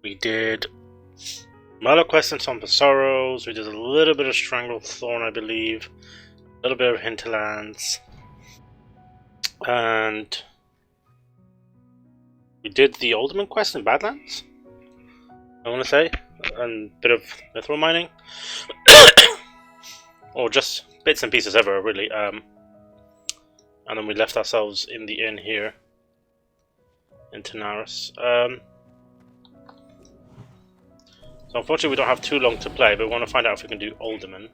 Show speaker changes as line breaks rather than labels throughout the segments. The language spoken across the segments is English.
We did Mother Quest and Song of Sorrows. We did a little bit of Stranglethorn, I believe. A little bit of Hinterlands. And we did the Alderman Quest in Badlands, I want to say. And a bit of mithril mining. Or just bits and pieces ever, really. And then we left ourselves in the inn here in Tanaris. So unfortunately we don't have too long to play, but we want to find out if we can do Alderman.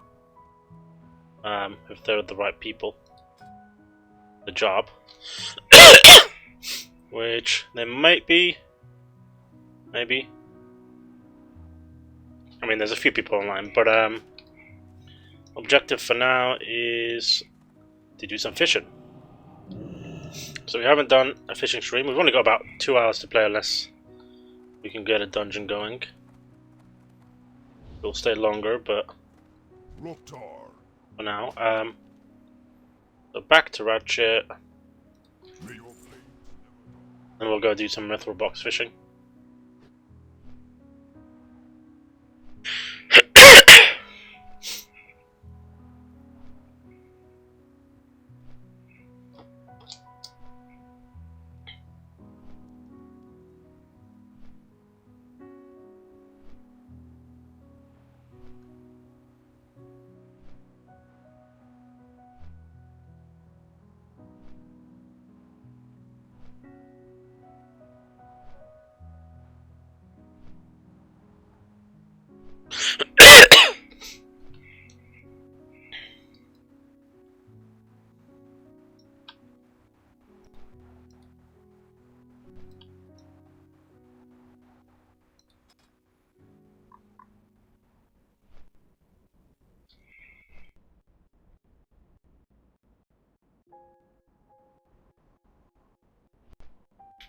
If they're the right people. The job. Which they might be. Maybe. I mean, there's a few people online, but objective for now is to do some fishing. So we haven't done a fishing stream. We've only got about 2 hours to play unless we can get a dungeon going. We'll stay longer, but for now. So back to Ratchet. And we'll go do some mithril box fishing.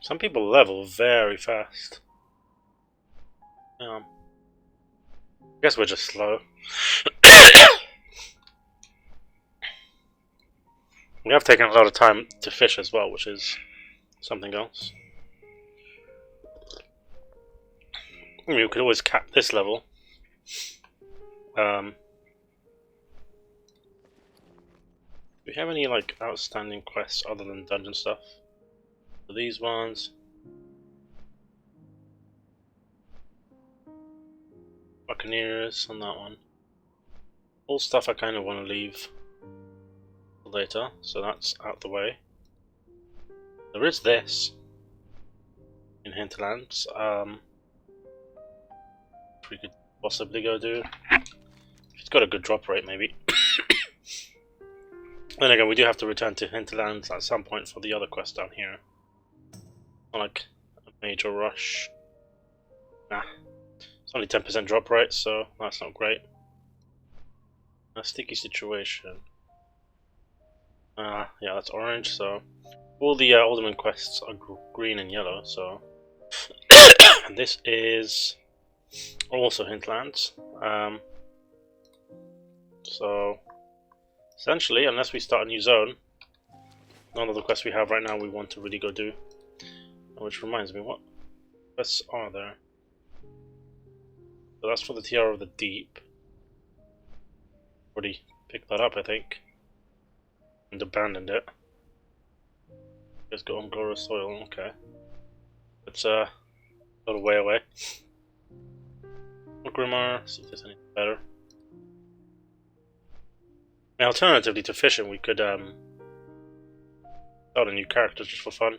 Some people level very fast. I guess we're just slow. We have taken a lot of time to fish as well, which is something else. I mean, we could always cap this level. Do we have any like outstanding quests other than dungeon stuff? For these ones. Buccaneers on that one. All stuff I kind of want to leave for later, so that's out the way. There is this in Hinterlands. We could possibly go do. It's got a good drop rate, maybe. Then again, we do have to return to Hinterlands at some point for the other quest down here. Not like a major rush. Nah. It's only 10% drop rate, so that's not great. A sticky situation. Yeah, that's orange, so all the Alderman quests are green and yellow, so and this is also Hinterlands. So essentially, unless we start a new zone, none of the quests we have right now we want to really go do. Which reminds me, what quests are there? So that's for the Tiara of the Deep. Already picked that up, I think. And abandoned it. Just go on Glorious Soil, okay. It's a little way away. Grimoire, see if there's anything better. And alternatively to fishing, we could start a new character just for fun.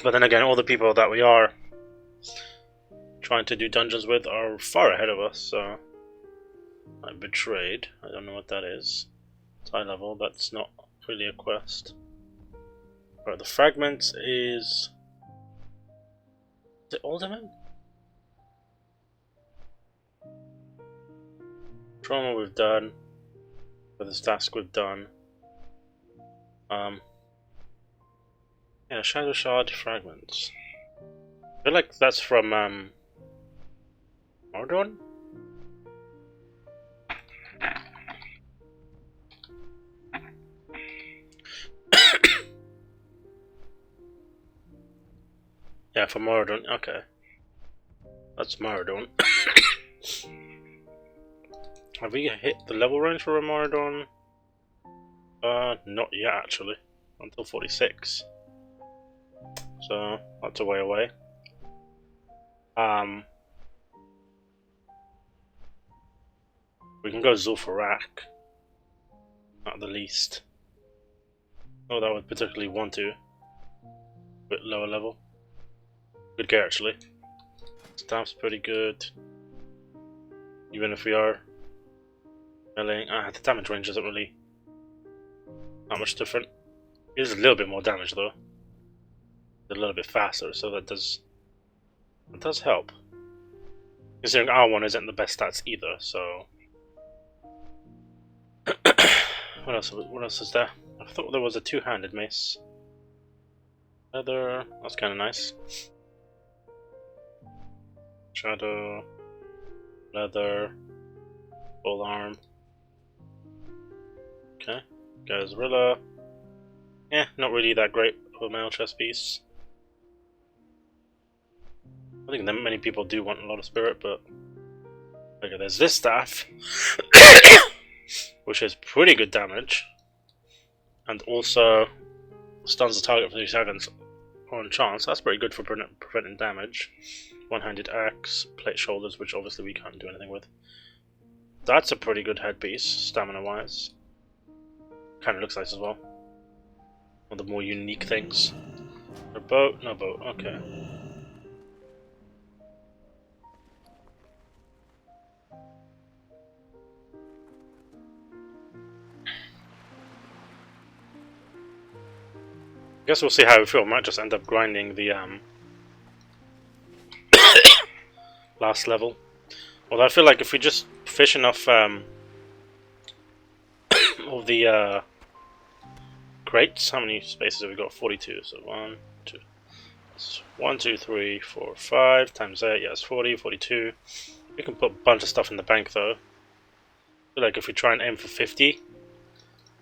But then again, all the people that we are trying to do dungeons with are far ahead of us, so I'm betrayed. I don't know what that is. It's high level, that's not really a quest. Right, the fragments is it Alderman? Trauma we've done. For this task we've done. Yeah, Shadow Shard fragments. I feel like that's from Mordor? Yeah, for Moradon. Okay. That's Moradon. Have we hit the level range for a Moradon? Not yet actually. Until 46. So, that's a way away. We can go Zul'Farrak, at the least. Oh, that would particularly want to. A bit lower level. Good gear actually. Staff's pretty good. Even if we are meleeing. The damage range isn't really that much different. It is a little bit more damage though. A little bit faster, so that does help. Considering R1 isn't the best stats either, so what else is there? I thought there was a two-handed mace. Leather, that's kinda nice. Shadow, leather, full arm. Okay, Gazrilla. Yeah, not really that great of a male chest piece. I think that many people do want a lot of spirit, but okay, there's this staff, which is pretty good damage, and also stuns the target for 3 seconds on chance. That's pretty good for preventing damage. One-handed axe, plate shoulders, which obviously we can't do anything with. That's a pretty good headpiece, stamina-wise. Kind of looks nice as well. One of the more unique things. A boat? No boat. Okay. I guess we'll see how we feel. Might just end up grinding the last level. Although I feel like if we just fish enough of the crates, how many spaces have we got? 42. So 1, 2, 1, 2, 3, 4, 5 times 8. Yes, 40, 42. We can put a bunch of stuff in the bank though. I feel like if we try and aim for 50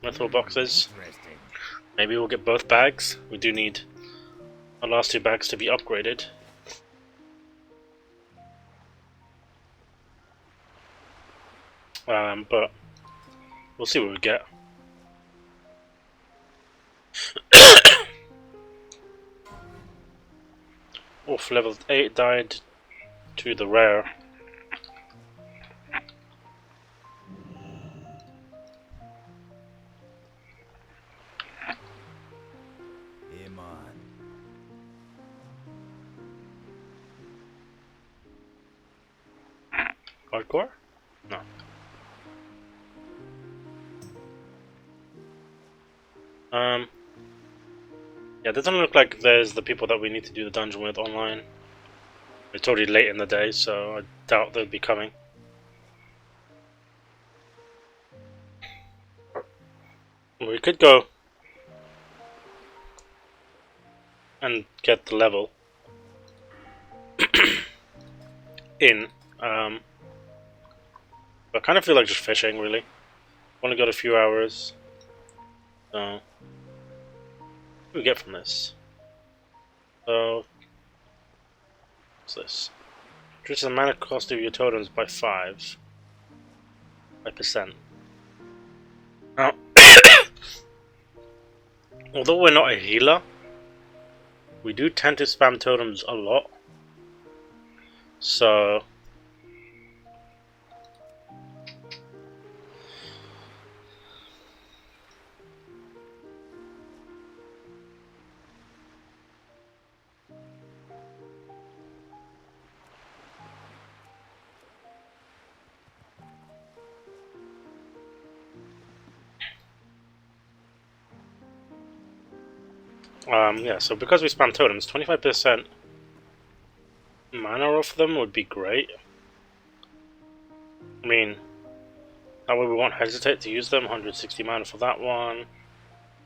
mithril boxes, maybe we'll get both bags. We do need our last 2 bags to be upgraded. But we'll see what we get. Oof, level 8 died to the rare. Hardcore? No. Yeah, it doesn't look like there's the people that we need to do the dungeon with online. It's already late in the day, so I doubt they'll be coming. We could go and get the level in. But I kind of feel like just fishing, really. Only got a few hours. So, what do we get from this? So, what's this? Reduces the mana cost of your totems by 5%. Now, although we're not a healer, we do tend to spam totems a lot. So, yeah, so because we spam totems, 25% mana off them would be great. I mean, that way we won't hesitate to use them. 160 mana for that one.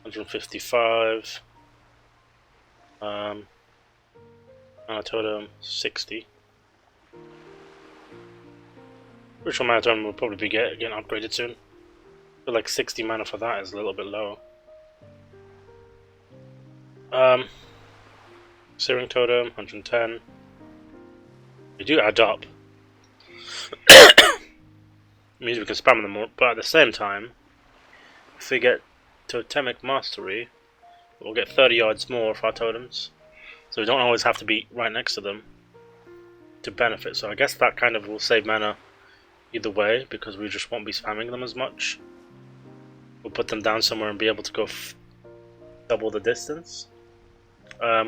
155. Mana totem, 60. Ritual mana totem will probably be getting upgraded soon. I feel like 60 mana for that is a little bit low. Searing Totem, 110. They do add up. It means we can spam them more, but at the same time, if we get Totemic Mastery, we'll get 30 yards more for our totems. So we don't always have to be right next to them to benefit. So I guess that kind of will save mana either way, because we just won't be spamming them as much. We'll put them down somewhere and be able to go double the distance.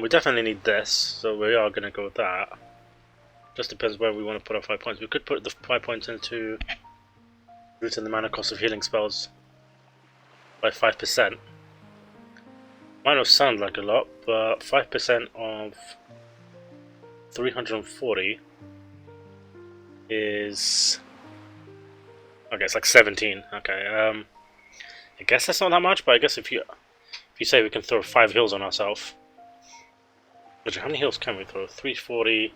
We definitely need this, so we are going to go with that. Just depends where we want to put our 5 points. We could put the 5 points into reducing the mana cost of healing spells by 5%. Might not sound like a lot, but 5% of 340 is... okay, it's like 17. Okay, I guess that's not that much, but I guess if you say we can throw 5 heals on ourselves... how many heals can we throw? 340...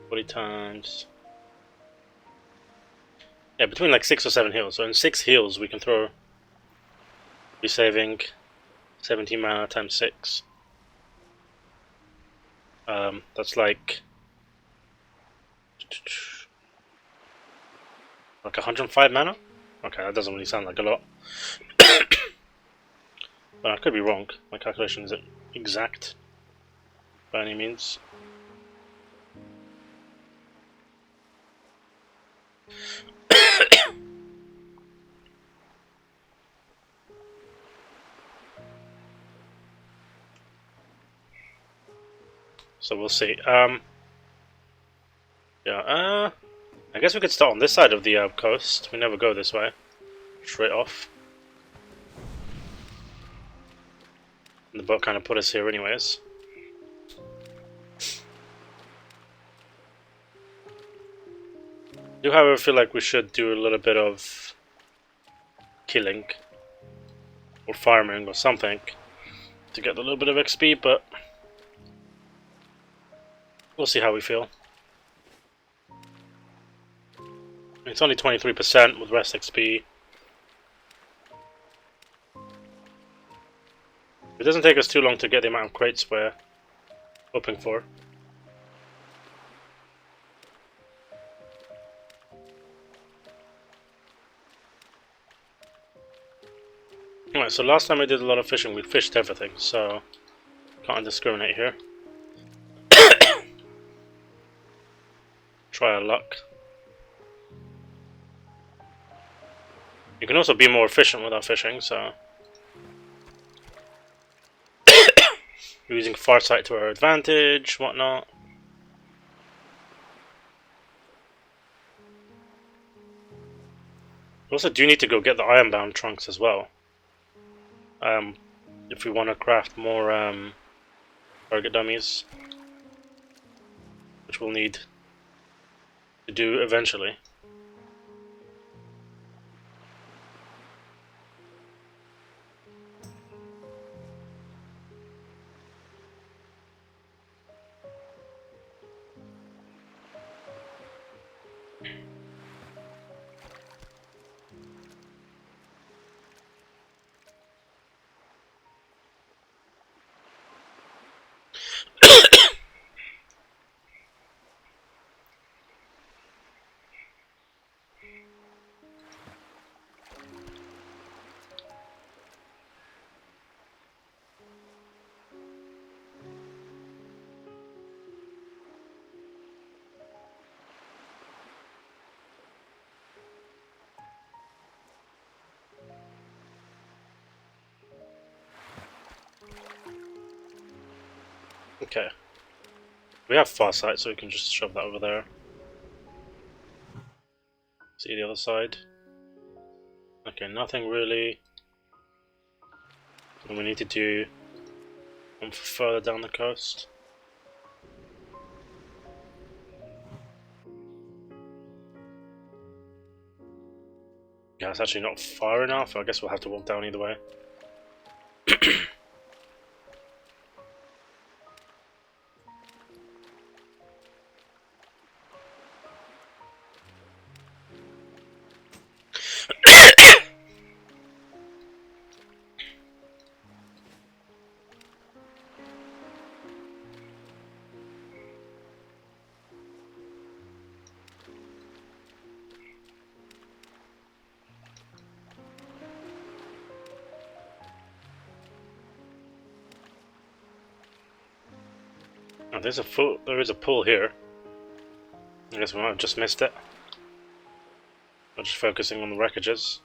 40 times... yeah, between like 6 or 7 heals. So in 6 heals we can throw... be saving 17 mana times 6. That's like 105 mana? Okay, that doesn't really sound like a lot. But I could be wrong. My calculation isn't exact by any means. So we'll see. Yeah, I guess we could start on this side of the coast. We never go this way. Straight off. And the boat kind of put us here anyways. I do, however, feel like we should do a little bit of killing. Or farming or something. To get a little bit of XP, but... we'll see how we feel. It's only 23% with rest XP. It doesn't take us too long to get the amount of crates we're hoping for. Alright, so last time we did a lot of fishing, we fished everything, so can't discriminate here. Try our luck. You can also be more efficient with our fishing, so... we're using Farsight to our advantage, whatnot. We also do need to go get the Ironbound trunks as well. If we want to craft more target dummies. Which we'll need to do eventually. Okay. We have Farsight, so we can just shove that over there. See the other side. Okay, nothing really. And we need to do one further down the coast. Yeah, it's actually not far enough. I guess we'll have to walk down either way. Oh, there is a pool here. I guess we might have just missed it. We're just focusing on the wreckages.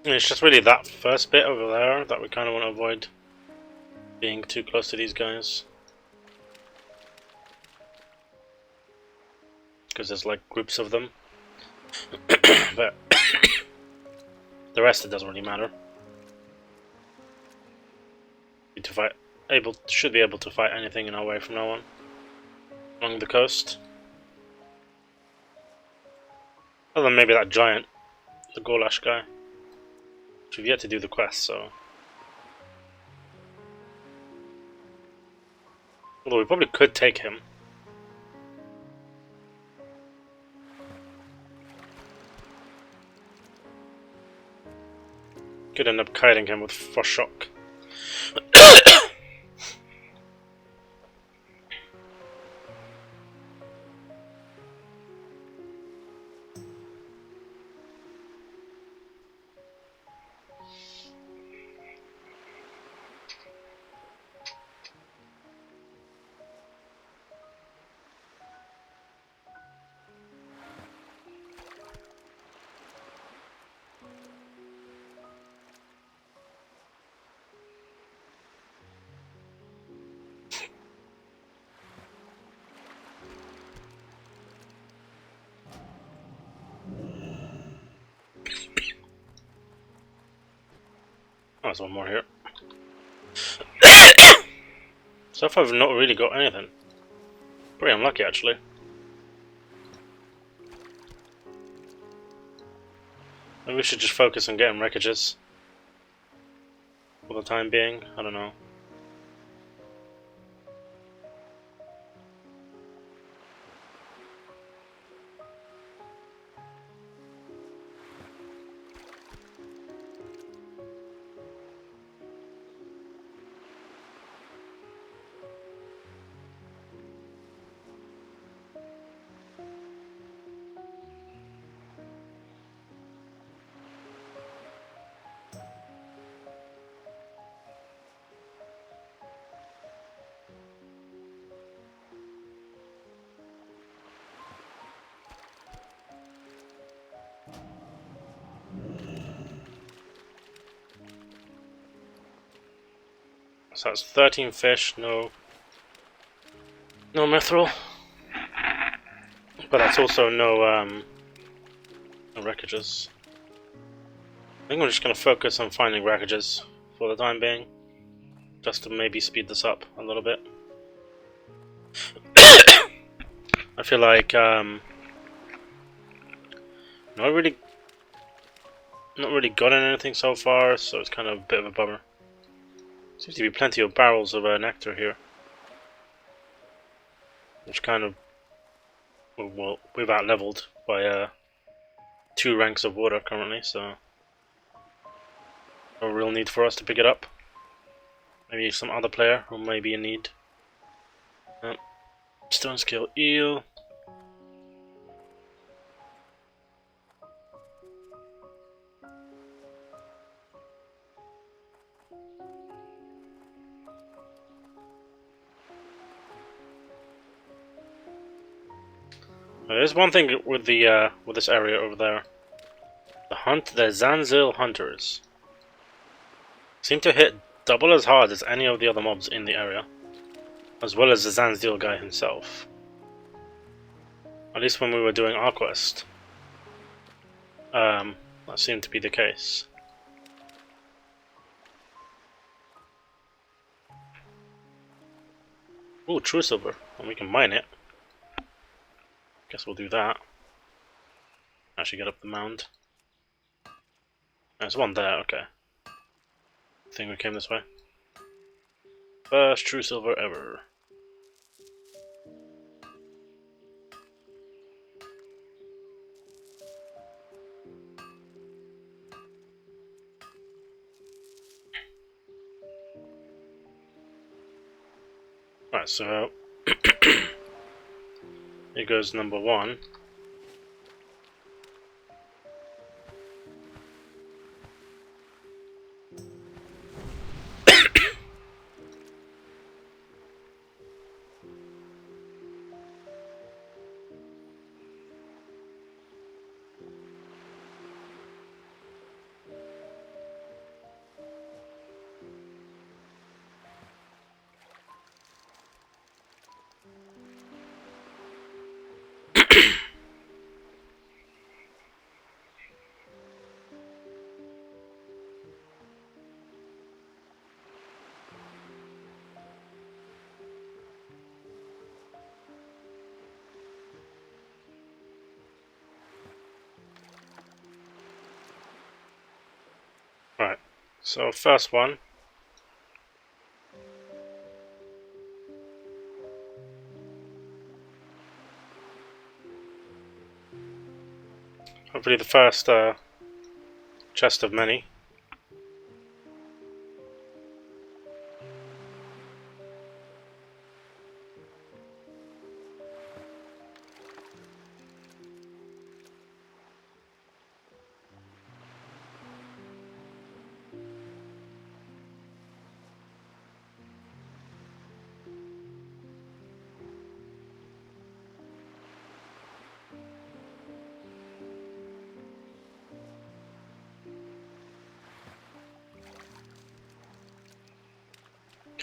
And it's just really that first bit over there that we kind of want to avoid being too close to these guys. Because there's like groups of them. But the rest, it doesn't really matter. Should be able to fight anything in our way from now on. Along the coast. Other than maybe that giant, the Golash guy. Which we've yet to do the quest, so. Although we probably could take him. Could end up kiting him with Frost Shock. Oh, there's one more here. So far I've not really got anything. Pretty unlucky actually. Maybe we should just focus on getting wreckages. For the time being, I don't know. So that's 13 fish, no mithril. But that's also no wreckages. I think we're just going to focus on finding wreckages for the time being. Just to maybe speed this up a little bit. I feel like not really gotten anything so far, so it's kind of a bit of a bummer. Seems to be plenty of barrels of nectar here, which kind of, well, we've out-leveled by 2 ranks of water currently, so no real need for us to pick it up. Maybe some other player who may be in need. Stone scale eel. There's one thing with the with this area over there. The Zanzil hunters seem to hit double as hard as any of the other mobs in the area, as well as the Zanzil guy himself. At least when we were doing our quest. That seemed to be the case. Ooh, true silver. And we can mine it. Guess we'll do that. Actually get up the mound. There's one there, okay. I think we came this way. First true silver ever. Right, so here goes number one. Right, so first one. Hopefully the first chest of many.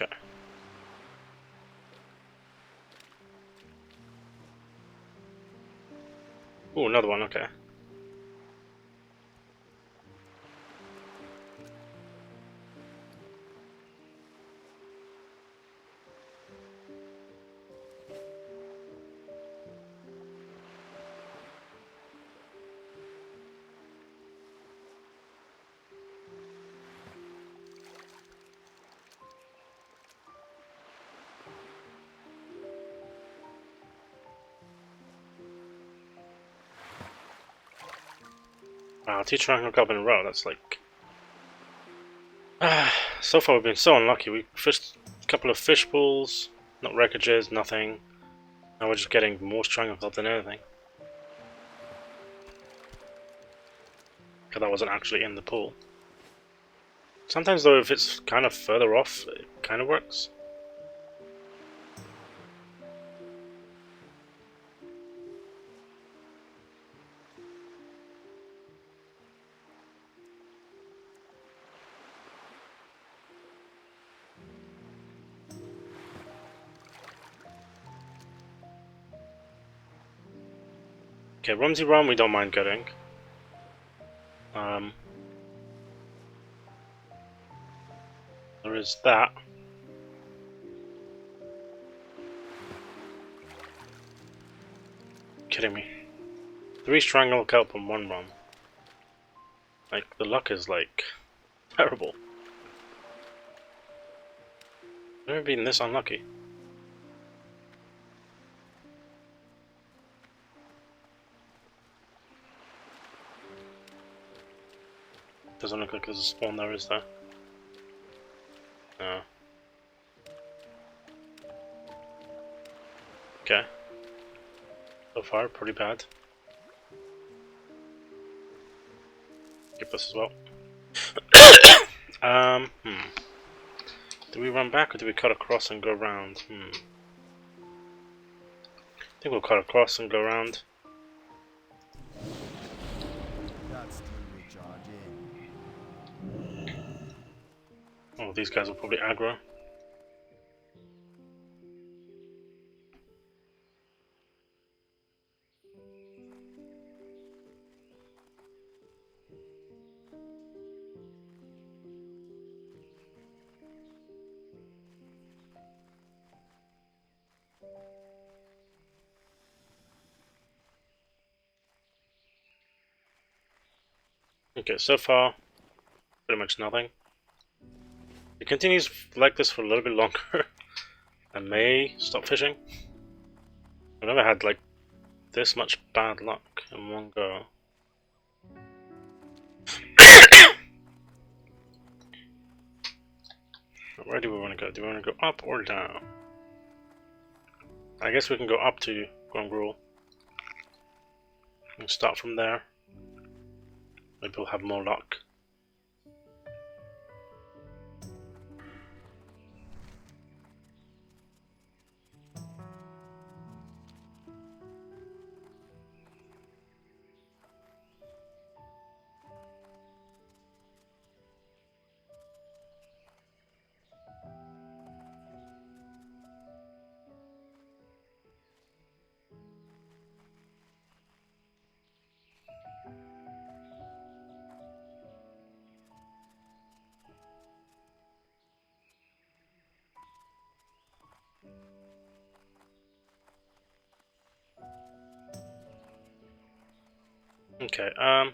Okay. Ooh, another one, okay. Wow, two triangle up in a row, that's like... so far we've been so unlucky. We fished a couple of fish pools, not wreckages, nothing. Now we're just getting more triangle club than anything. Because that wasn't actually in the pool. Sometimes though, if it's kind of further off, it kind of works. Okay, Rumsey Run we don't mind getting. There is that. Kidding me. 3 strangle kelp and 1 rum. Like, the luck is like terrible. I've never been this unlucky. Doesn't look like there's a spawn there, is there? No. Okay. So far, pretty bad. Get this as well. Do we run back or do we cut across and go around? I think we'll cut across and go around. Oh, these guys will probably aggro. Okay, so far, pretty much nothing. It continues like this for a little bit longer. I may stop fishing. I've never had like this much bad luck in one go. Where do we want to go? Do we want to go up or down? I guess we can go up to Grumgrul and start from there. Maybe we'll have more luck. Okay, kind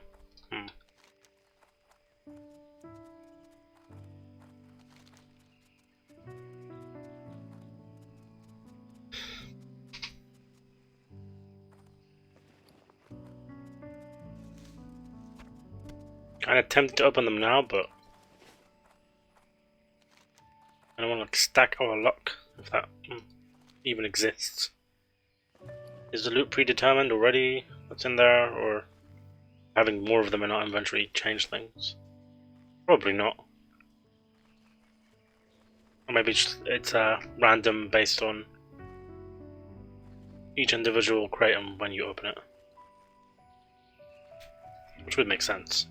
of tempted to open them now, but I don't want to stack our luck, if that even exists. Is the loot predetermined already that's in there, or having more of them in our inventory change things? Probably not. Or maybe it's random based on each individual crate and when you open it. Which would make sense.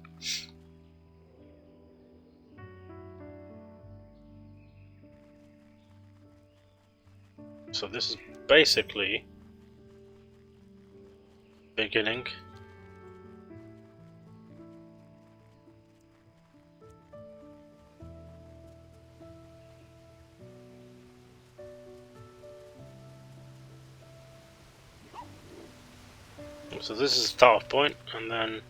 So this is basically beginning. So this is the start point, and then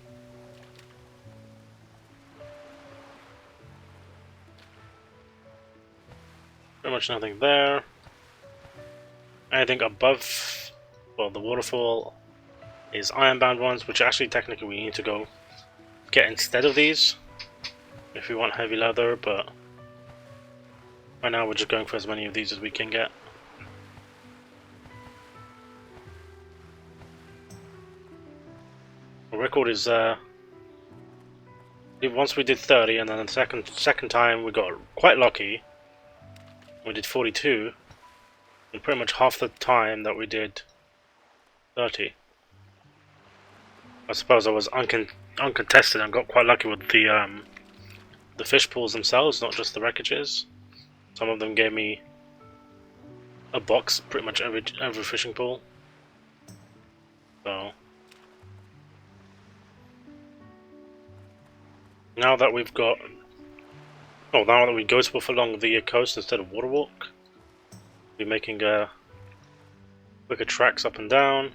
pretty much nothing there. Anything above, well, the waterfall is ironbound ones, which actually technically we need to go get instead of these if we want heavy leather, but right now we're just going for as many of these as we can get. The record is once we did 30, and then the second time we got quite lucky. We did 42, and pretty much half the time that we did 30. I suppose I was uncontested and got quite lucky with the fish pools themselves, not just the wreckages. Some of them gave me a box pretty much every fishing pool. So now that we've got, now that we go along the coast instead of waterwalk, we'll be making quicker tracks up and down,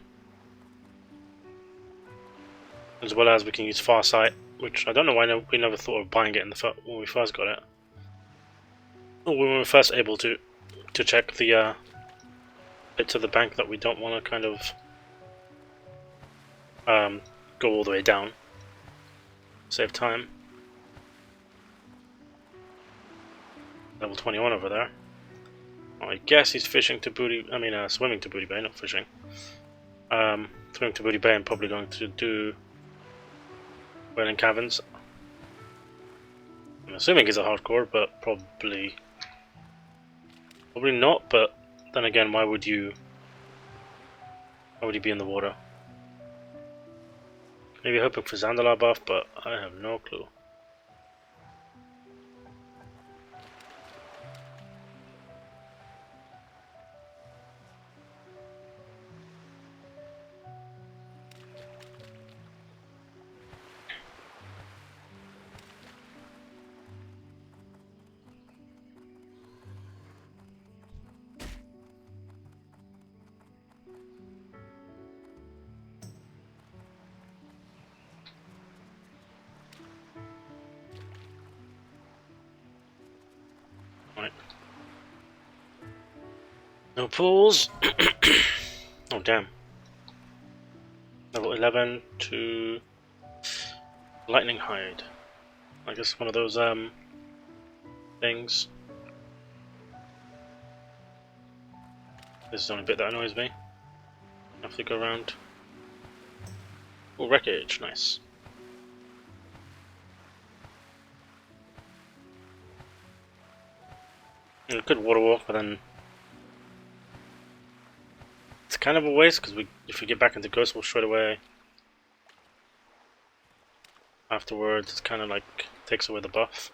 as well as we can use Farsight, which I don't know why we never thought of buying it when we first got it. Or when we were first able to check the bits of the bank that we don't want to kind of go all the way down. Save time. Level 21 over there. I guess he's fishing to Booty. I mean, swimming to Booty Bay, not fishing. Swimming to Booty Bay and probably going to do Whaling Caverns. I'm assuming he's a hardcore, but probably not. But then again, why would you be in the water? Maybe hoping for Zandalar buff, but I have no clue. Right. No pools. Oh damn. Level 11 to lightning hide. I guess one of those things. This is the only bit that annoys me. I have to go around. Oh, wreckage, nice. And a good water walk, but then it's kind of a waste because if we get back into Ghost Wall straight away, afterwards, it's kind of like takes away the buff.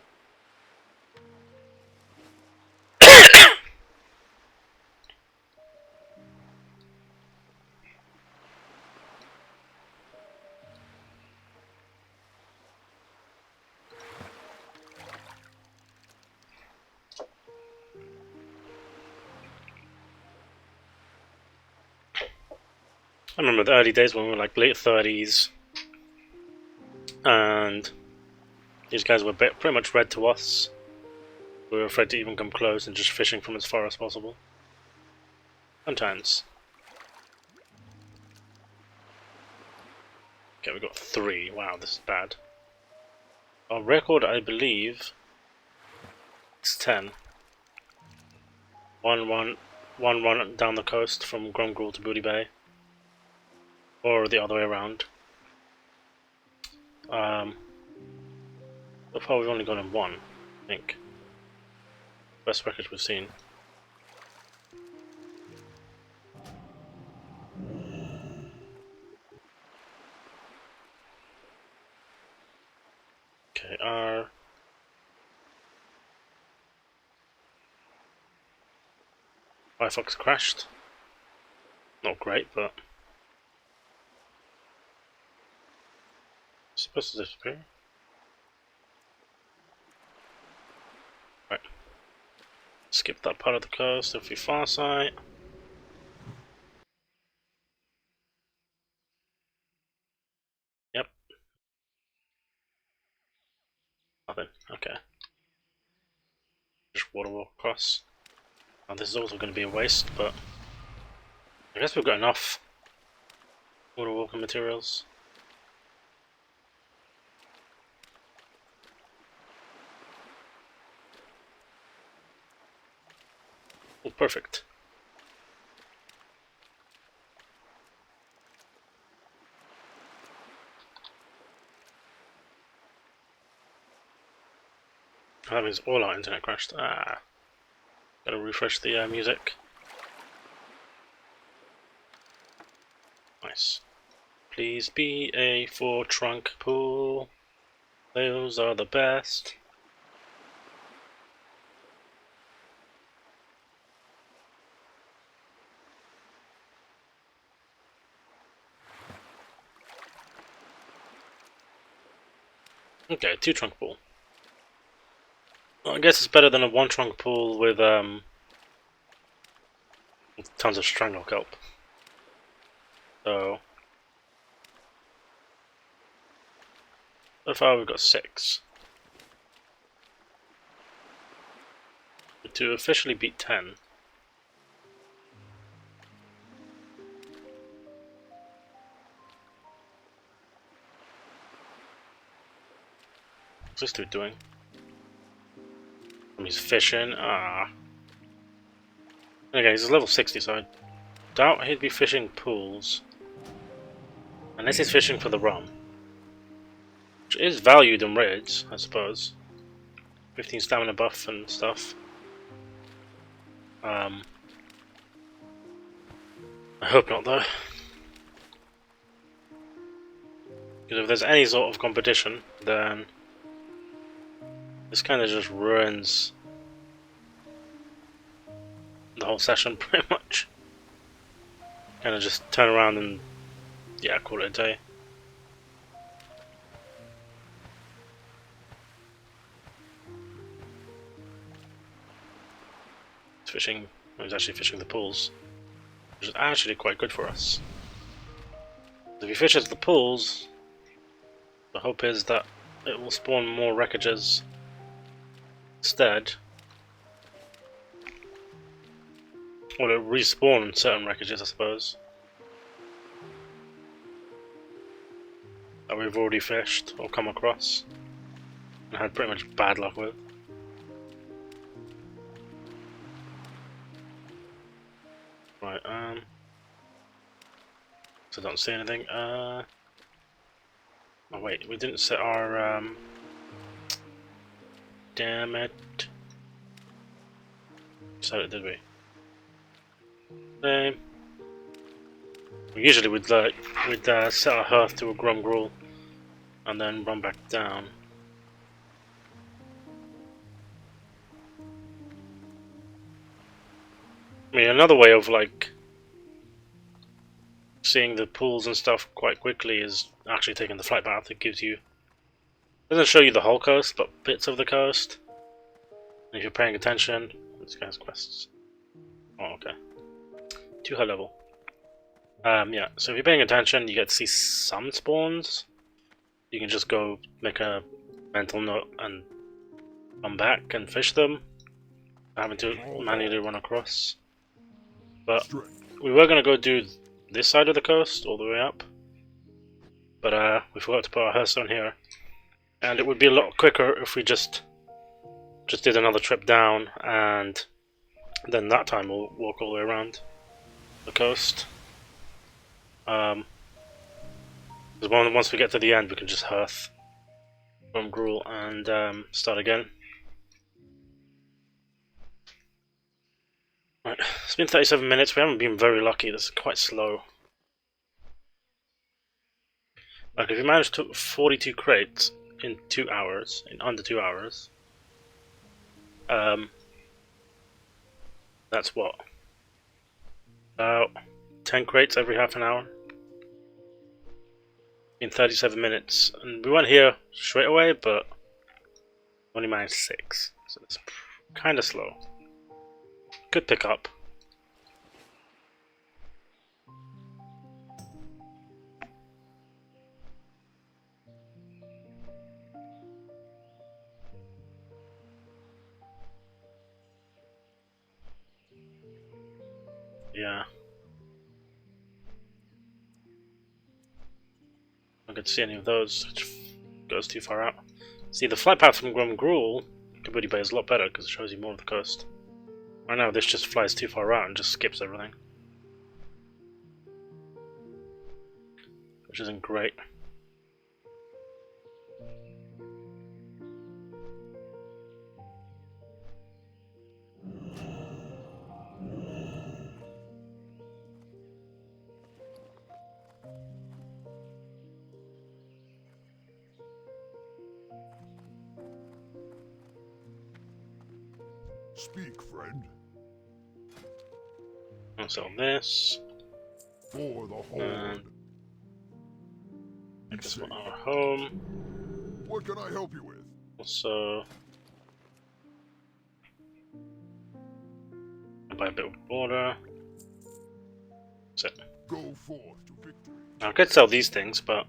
I remember the early days when we were like late 30s, and these guys were pretty much red to us. We were afraid to even come close and just fishing from as far as possible. Sometimes. Okay, we got 3. Wow, this is bad. Our record, I believe, is 10. 1 run down the coast from Grumgruel to Booty Bay. Or the other way around. So far we've only gotten 1, I think. Best record we've seen. Okay, our Firefox crashed. Not great, but it's supposed to disappear. Right. Skip that part of the coast if we far sight. Yep. Nothing. Okay. Just water walk across. Now this is also going to be a waste, but I guess we've got enough water walking materials. Oh, perfect. That means all our internet crashed. Ah. Gotta refresh the music. Nice. Please be a 4-trunk pool. Those are the best. Okay, 2-trunk pool. Well, I guess it's better than a 1-trunk pool with tons of strangle kelp. So far we've got 6. To officially beat 10. What's this dude doing? He's fishing. Ah. Okay, he's level 60, so I doubt he'd be fishing pools. Unless he's fishing for the rum. Which is valued in raids, I suppose. 15 stamina buff and stuff. I hope not, though. Because if there's any sort of competition, then this kind of just ruins the whole session, pretty much. Kind of just turn around and, yeah, call it a day. He's fishing. He's actually fishing the pools, which is actually quite good for us. If he fishes the pools, the hope is that it will spawn more wreckages instead. Well, it respawn certain wreckages, I suppose. That we've already fished or come across and had pretty much bad luck with. Right, so I don't see anything. Oh wait, we didn't set our damn it. Set it, did we? Usually we'd set our hearth to a grumgrul and then run back down. I mean, another way of like seeing the pools and stuff quite quickly is actually taking the flight path. It gives you, doesn't show you the whole coast, but bits of the coast. And if you're paying attention, this guy's quests. Oh, okay. Too high level. Yeah. So if you're paying attention, you get to see some spawns. You can just go make a mental note and come back and fish them, having to manually run across. But we were gonna go do this side of the coast all the way up, but we forgot to put our hearthstone here, and it would be a lot quicker if we just did another trip down, and then that time we'll walk all the way around the coast. Because once we get to the end, we can just hearth from Gruul and start again. Right, it's been 37 minutes. We haven't been very lucky. This is quite slow. Like if you manage to 42 crates in 2 hours, in under 2 hours, that's what? About 10 crates every half an hour in 37 minutes. And we weren't here straight away, but only managed 6, so it's kind of slow. Could pick up. Yeah. I don't get to see any of those, which goes too far out. See, the flight path from Gruul to Booty Bay is a lot better because it shows you more of the coast. Right now, this just flies too far out and just skips everything, which isn't great.
Speak, friend.
I'll sell this.
For the Horde.
And I guess we're our home.
What can I help you with?
Also, I'll buy a bit of water. That's it.
Go forth to victory.
Now, I could sell these things, but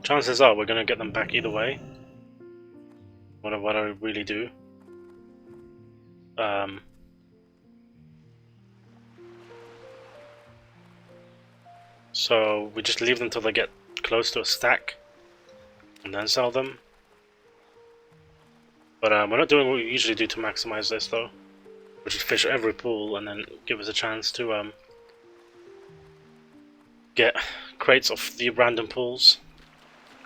chances are we're going to get them back either way. What I really do. So we just leave them till they get close to a stack and then sell them. But we're not doing what we usually do to maximize this though, which is fish every pool and then give us a chance to get crates off the random pools.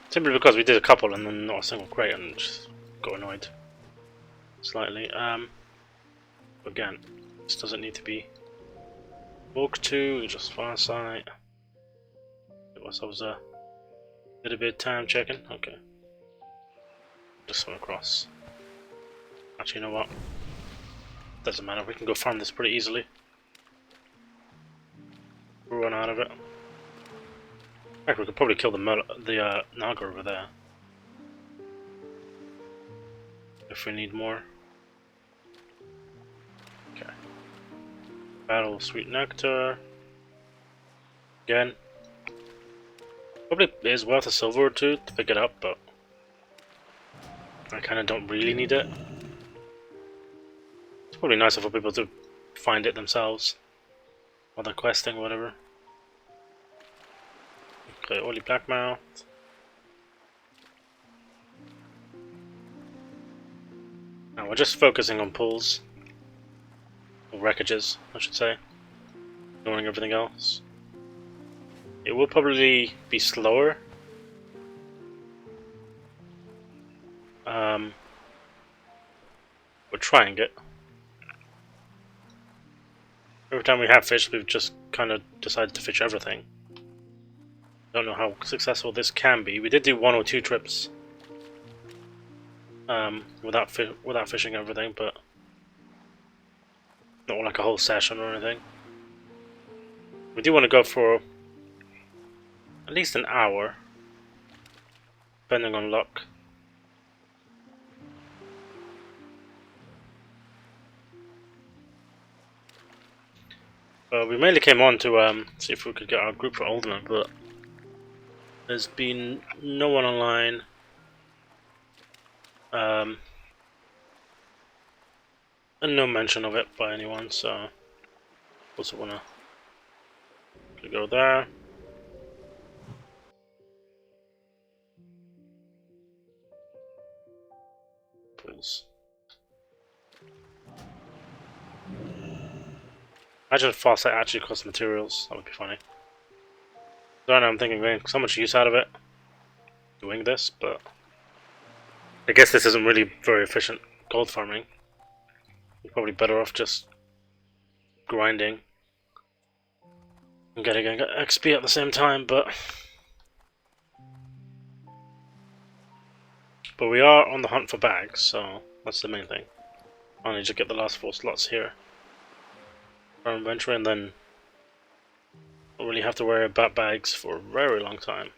Simply because we did a couple and then not a single crate and just got annoyed slightly. Again, this doesn't need to be walked to, just far side. Give ourselves a little bit of time checking. Okay. Just swim across. Actually, you know what? Doesn't matter, we can go farm this pretty easily. We'll run out of it. Heck, we could probably kill the Naga over there. If we need more. Okay. Battle Sweet Nectar. Again. Probably is worth a silver or two to pick it up, but I kinda don't really need it. It's probably nicer for people to find it themselves while they're questing or whatever. Okay, oily blackmouth. Now we're just focusing on pools. Or wreckages, I should say. Ignoring everything else. It will probably be slower. We're trying it. Every time we have fished, we've just kind of decided to fish everything. Don't know how successful this can be. We did do 1 or 2 trips without fishing everything, but not like a whole session or anything. We do want to go for at least an hour, depending on luck. We mainly came on to see if we could get our group for Ultimate, but there's been no one online. And no mention of it by anyone, so also wanna go there. Pools. Imagine if Farsight actually cost materials, that would be funny. Right now I'm thinking getting so much use out of it doing this, but I guess this isn't really very efficient gold farming. You're probably better off just grinding and getting XP at the same time, but we are on the hunt for bags, so that's the main thing. I need to get the last 4 slots here for our inventory, and then don't really have to worry about bags for a very long time.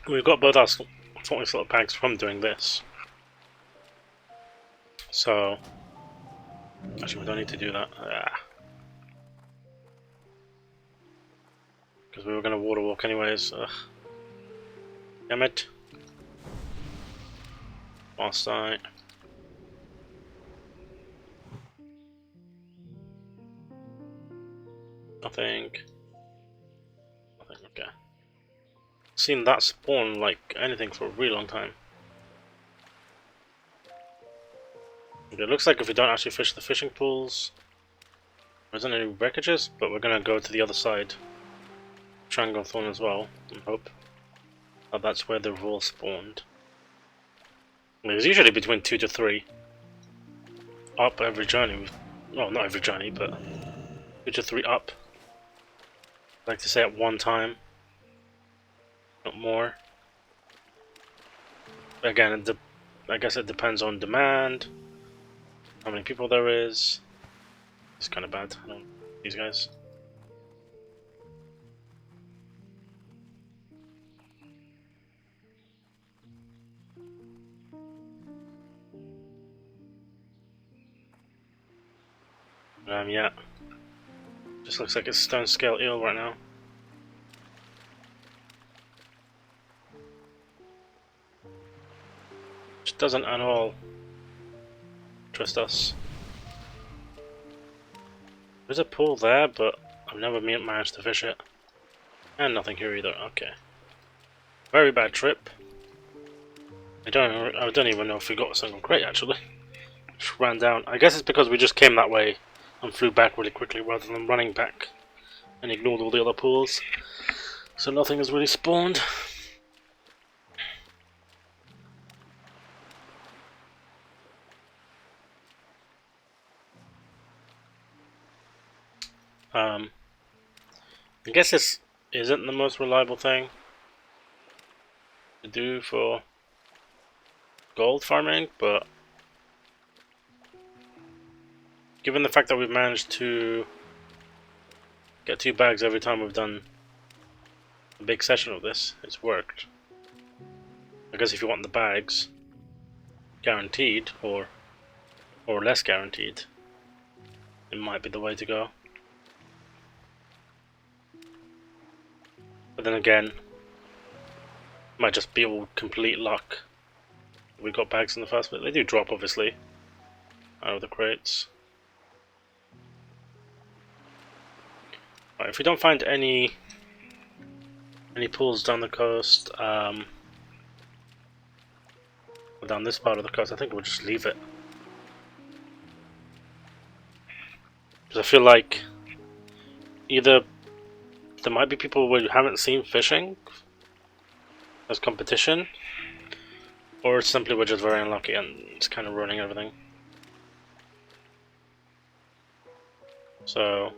We've got both our 40 slot bags from doing this, so actually we don't need to do that. Because we were going to water walk anyways. Ugh. Damn it. Last night. Nothing. Nothing, okay. Seen that spawn like anything for a really long time. Okay, it looks like if we don't actually fish the fishing pools, there isn't any wreckages, but we're going to go to the other side. Triangle Thorn as well, and hope that that's where they've all spawned. There's usually between 2 to 3 up every journey. Well, not every journey, but 2 to 3 up. I like to say at one time, not more. Again, I guess it depends on demand, how many people there is. It's kind of bad. I don't, these guys. Yeah. Just looks like a stone scale eel right now. Which doesn't at all trust us. There's a pool there, but I've never managed to fish it. And nothing here either, okay. Very bad trip. I don't even know if we got a single crate actually. Just ran down. I guess it's because we just came that way and flew back really quickly rather than running back and ignored all the other pools. So nothing has really spawned. I guess this isn't the most reliable thing to do for gold farming, but given the fact that we've managed to get 2 bags every time we've done a big session of this, it's worked. I guess if you want the bags guaranteed, or less guaranteed, it might be the way to go. But then again, might just be all complete luck. We got bags in the first place. They do drop, obviously, out of the crates. Right, if we don't find any pools down the coast, or down this part of the coast, I think we'll just leave it. Because I feel like either there might be people we haven't seen fishing as competition, or simply we're just very unlucky and it's kind of ruining everything. So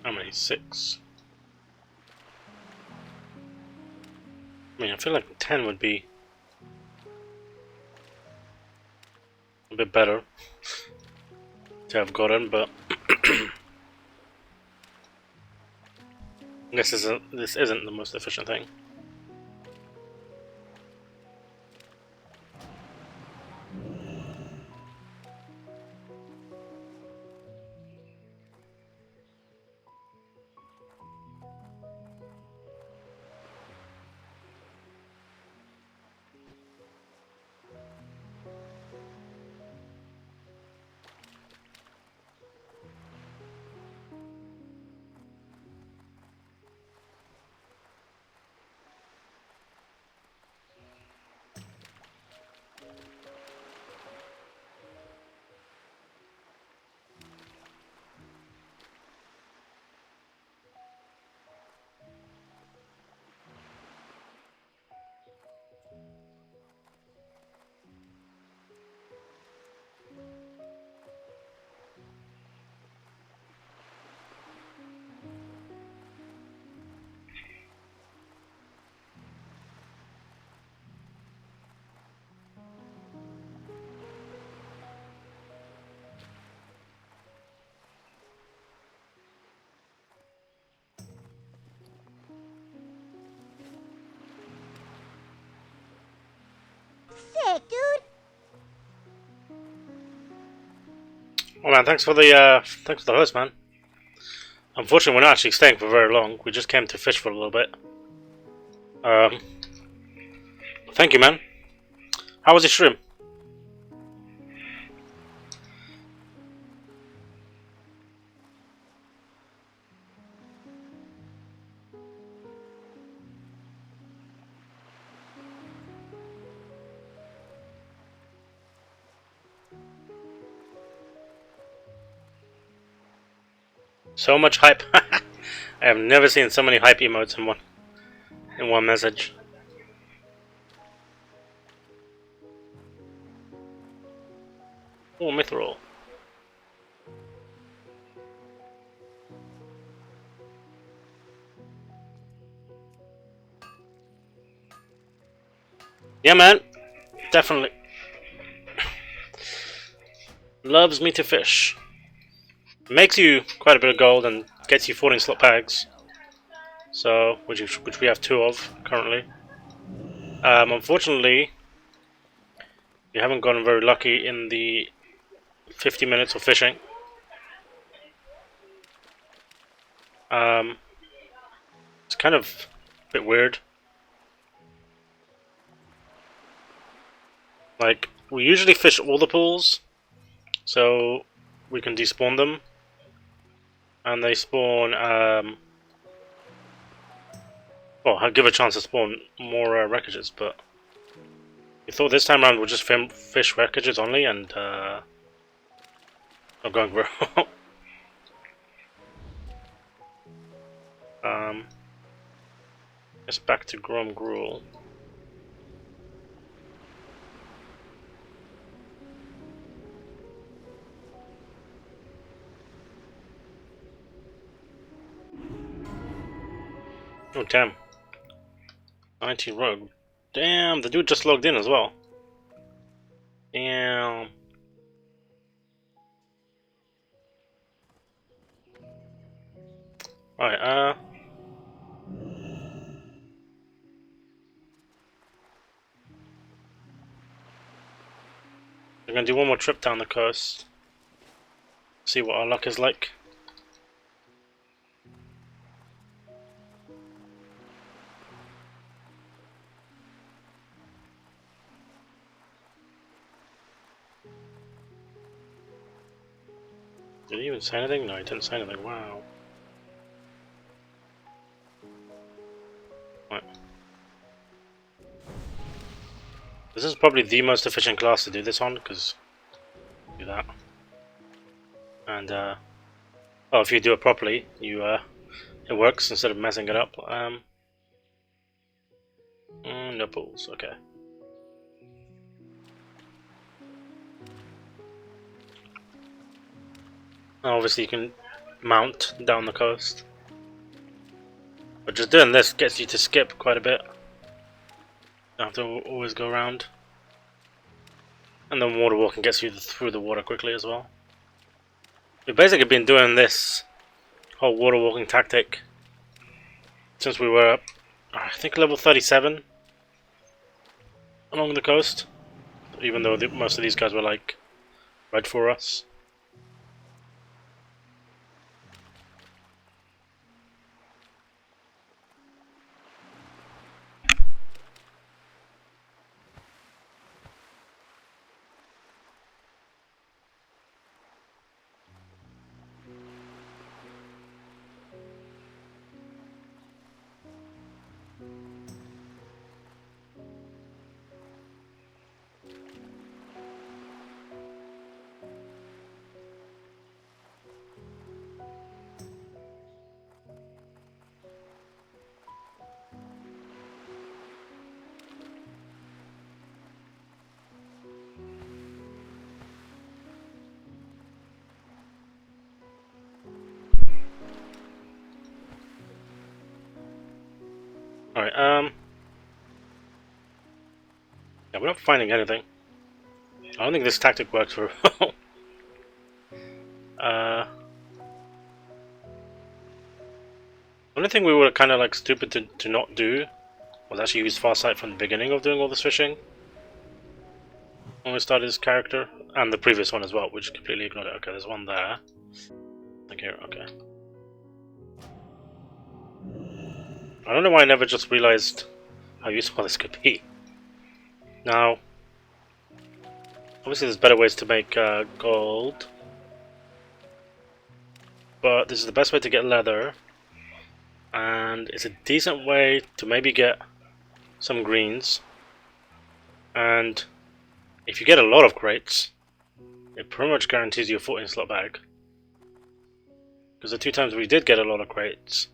how many? 6. I mean, I feel like 10 would be a bit better to have gotten, but I guess this isn't the most efficient thing.
Sick, dude.
Oh man, thanks for the host, man. Unfortunately, we're not actually staying for very long. We just came to fish for a little bit. Thank you, man. How was your stream? So much hype. I have never seen so many hype emotes in one message. Oh, mithril. Yeah, man. Definitely. Loves me to fish. Makes you quite a bit of gold and gets you 14 slot bags. So, which we have 2 of currently. Unfortunately, we haven't gotten very lucky in the 50 minutes of fishing. It's kind of a bit weird. Like, we usually fish all the pools, so we can despawn them. And they spawn, well, I'll give a chance to spawn more wreckages, but we thought this time around we'll just fish wreckages only and not going very well. It's back to Grom Gruel. Oh damn. 19 rogue. Damn, the dude just logged in as well. Damn. Alright, we're gonna do one more trip down the coast. See what our luck is like. Did he even say anything? No, he didn't say anything. Wow. Right. This is probably the most efficient class to do this on, because do that. And oh, if you do it properly, it works instead of messing it up. No pools. Okay. Obviously, you can mount down the coast, but just doing this gets you to skip quite a bit. You have to always go around, and then water walking gets you through the water quickly as well. We've basically been doing this whole water walking tactic since we were up, I think, level 37 along the coast. Even though most of these guys were like right for us. Alright, yeah, we're not finding anything. I don't think this tactic works for only thing we were kind of like stupid to not do was actually use Farsight from the beginning of doing all this fishing. When we started this character, and the previous one as well, which completely ignored it. Okay, there's one there. Like here, okay. I don't know why I never just realized how useful this could be. Now, obviously there's better ways to make gold, but this is the best way to get leather, and it's a decent way to maybe get some greens, and if you get a lot of crates, it pretty much guarantees you a 14 slot bag. Because the 2 times we did get a lot of crates,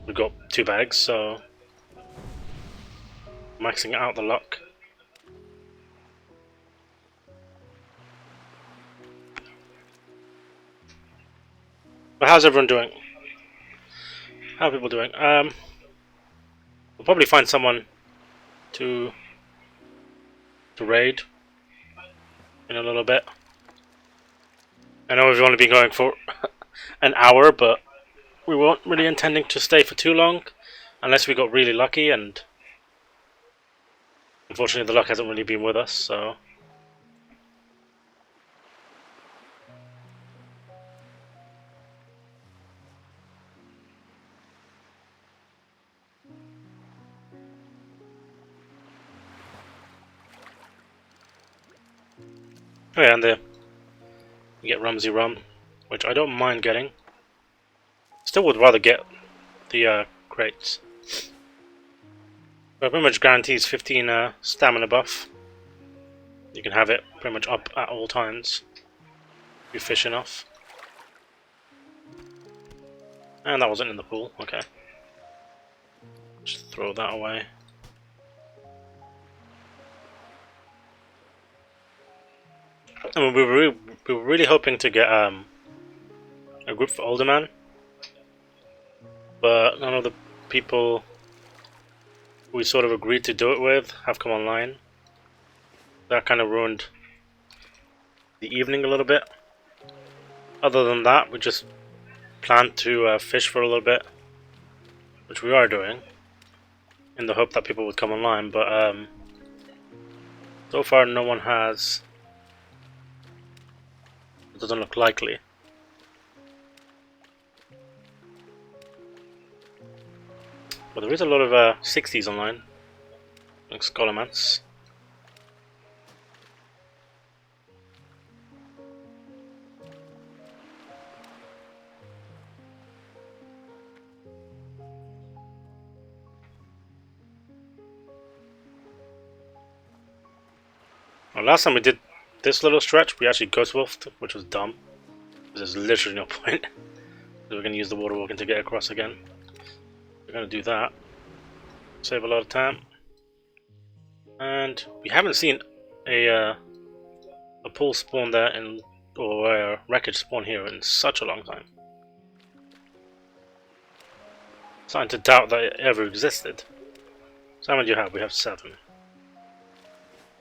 we got 2 bags, so maxing out the luck. But how's everyone doing? How are people doing? We'll probably find someone to raid in a little bit. I know we've only been going for an hour, but we weren't really intending to stay for too long, unless we got really lucky, and unfortunately the luck hasn't really been with us, so... Oh yeah, and you get Rumsey Rum, which I don't mind getting. Still would rather get the crates. But pretty much guarantees 15 stamina buff. You can have it pretty much up at all times if you fish enough. And that wasn't in the pool, okay. Just throw that away. I mean, we were really hoping to get a group for Older Man, but none of the people we sort of agreed to do it with have come online. That kind of ruined the evening a little bit. Other than that, we just planned to fish for a little bit, which we are doing, in the hope that people would come online, but so far no one has. It doesn't look likely. But there is a lot of 60s online, like Scholarmance. Well, last time we did this little stretch, we actually ghost wolfed, which was dumb. There's literally no point. So we're going to use the water walking to get across again. We're going to do that. Save a lot of time. And we haven't seen a pool spawn there or a wreckage spawn here in such a long time. Starting to doubt that it ever existed. So how many do you have? We have 7.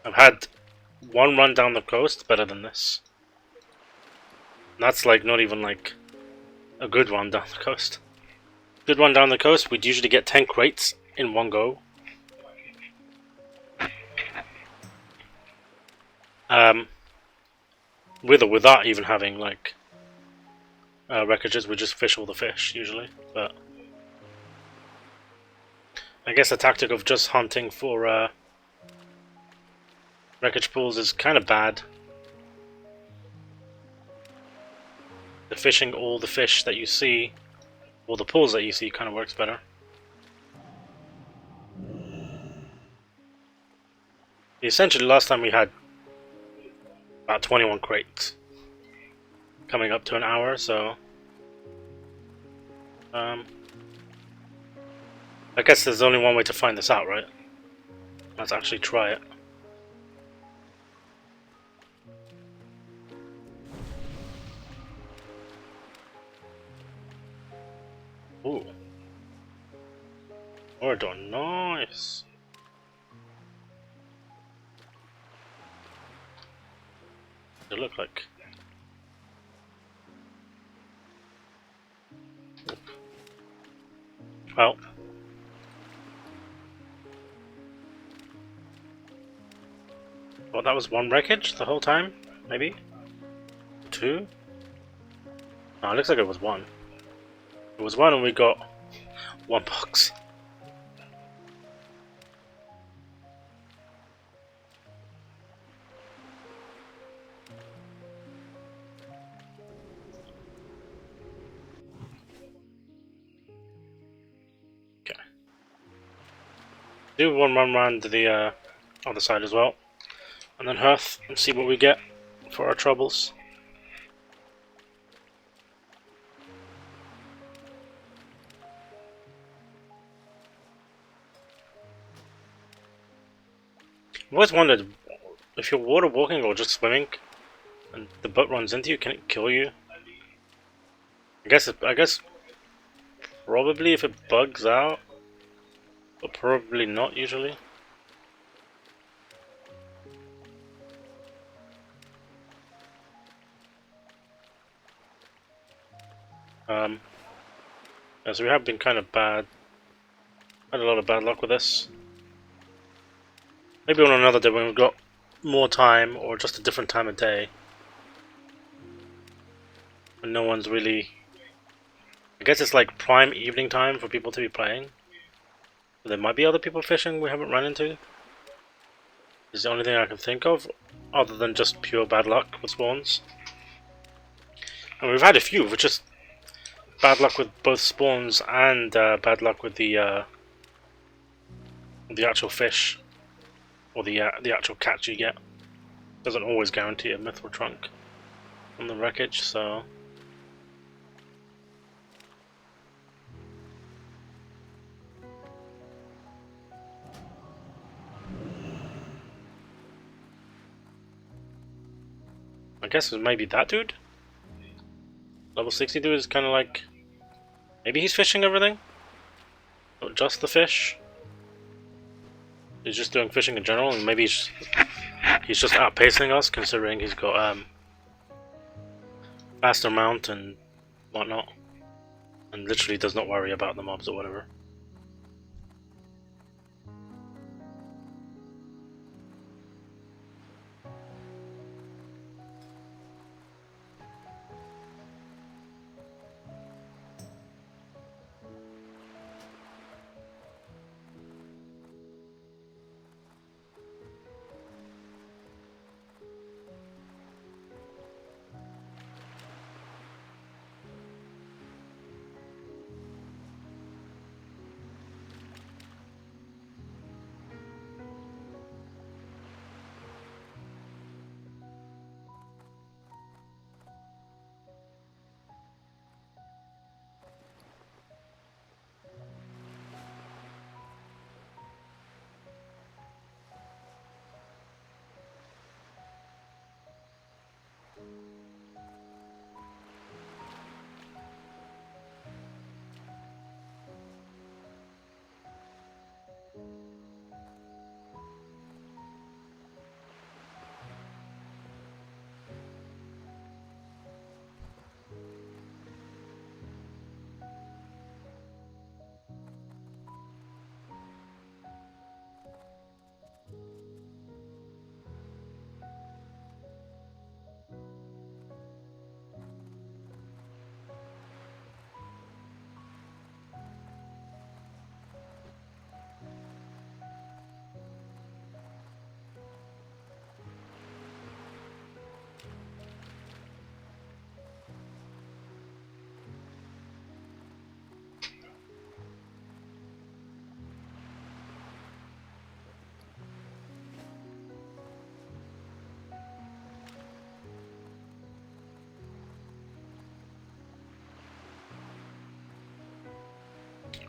I've had one run down the coast better than this. And that's like not even like a good run down the coast. Good run down the coast, we'd usually get 10 crates in one go. With or without even having like wreckages, we just fish all the fish usually. But I guess the tactic of just hunting for wreckage pools is kind of bad. The fishing all the fish that you see, or the pools that you see, kind of works better. Essentially, last time we had about 21 crates, coming up to an hour, so I guess there's only one way to find this out, right? Let's actually try it. Ooh. Order, nice. They look like. Well. Well, that was one wreckage the whole time? Maybe? 2? No, it looks like it was 1. It was 1 and we got 1 box. Okay. Do one run round to the other side as well. And then Hearth and see what we get for our troubles. I've always wondered if you're water walking or just swimming and the boat runs into you, can it kill you? I guess probably if it bugs out, but probably not usually. Yeah, so we have been kind of bad. Had a lot of bad luck with this. Maybe on another day when we've got more time or just a different time of day. When no one's really. I guess it's like prime evening time for people to be playing. There might be other people fishing we haven't run into. Is the only thing I can think of, other than just pure bad luck with spawns. And we've had a few, which just bad luck with both spawns and bad luck with the actual fish, or the actual catch you get. Doesn't always guarantee a mithril trunk on the wreckage, so. I guess it might be that dude. Level 60 dude is kind of like. Maybe he's fishing everything? Not just the fish? he's just doing fishing in general, and maybe he's just outpacing us, considering he's got faster mount and whatnot, and literally does not worry about the mobs or whatever.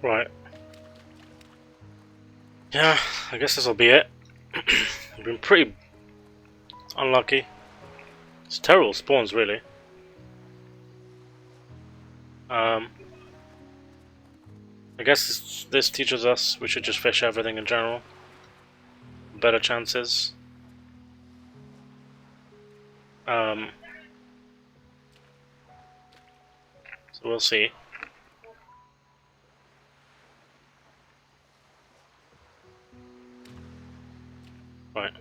Right. Yeah, I guess this'll be it. I've been pretty unlucky. It's terrible spawns, really. I guess this teaches us we should just fish everything in general. Better chances. So we'll see. Right.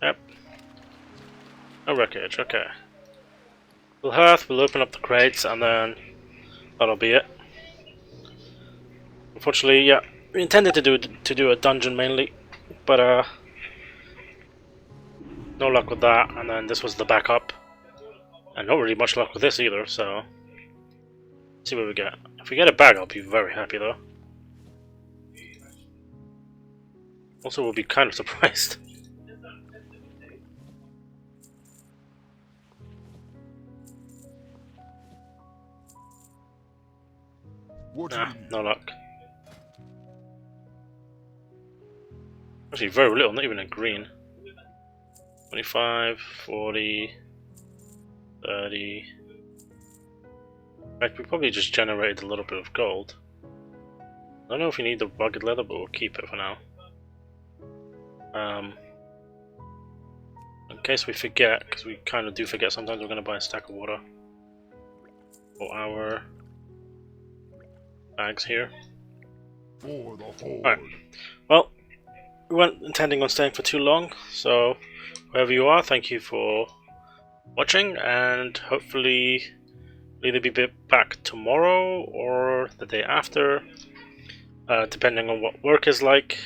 Yep. No wreckage, okay. We'll hearth, we'll open up the crates, and then that'll be it. Unfortunately, yeah, we intended to do a dungeon mainly, but no luck with that, and then this was the backup. And not really much luck with this either, so let's see what we get. If we get a bag, I'll be very happy though. Also, we'll be kind of surprised.
What
Nah,
do you need?
no luck. Actually, very little, not even a green. 25, 40, 30. In fact, we probably just generated a little bit of gold. I don't know if we need the rugged leather, but we'll keep it for now. In case we forget, because we kind of do forget sometimes, we're going to buy a stack of water for our bags here.
For the horde.
Alright, well, we weren't intending on staying for too long, so wherever you are, thank you for watching, and hopefully we'll either be back tomorrow or the day after, depending on what work is like.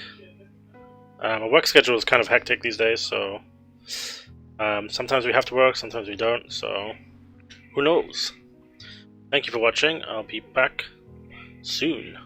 My work schedule is kind of hectic these days, so sometimes we have to work, sometimes we don't, so who knows. Thank you for watching, I'll be back soon.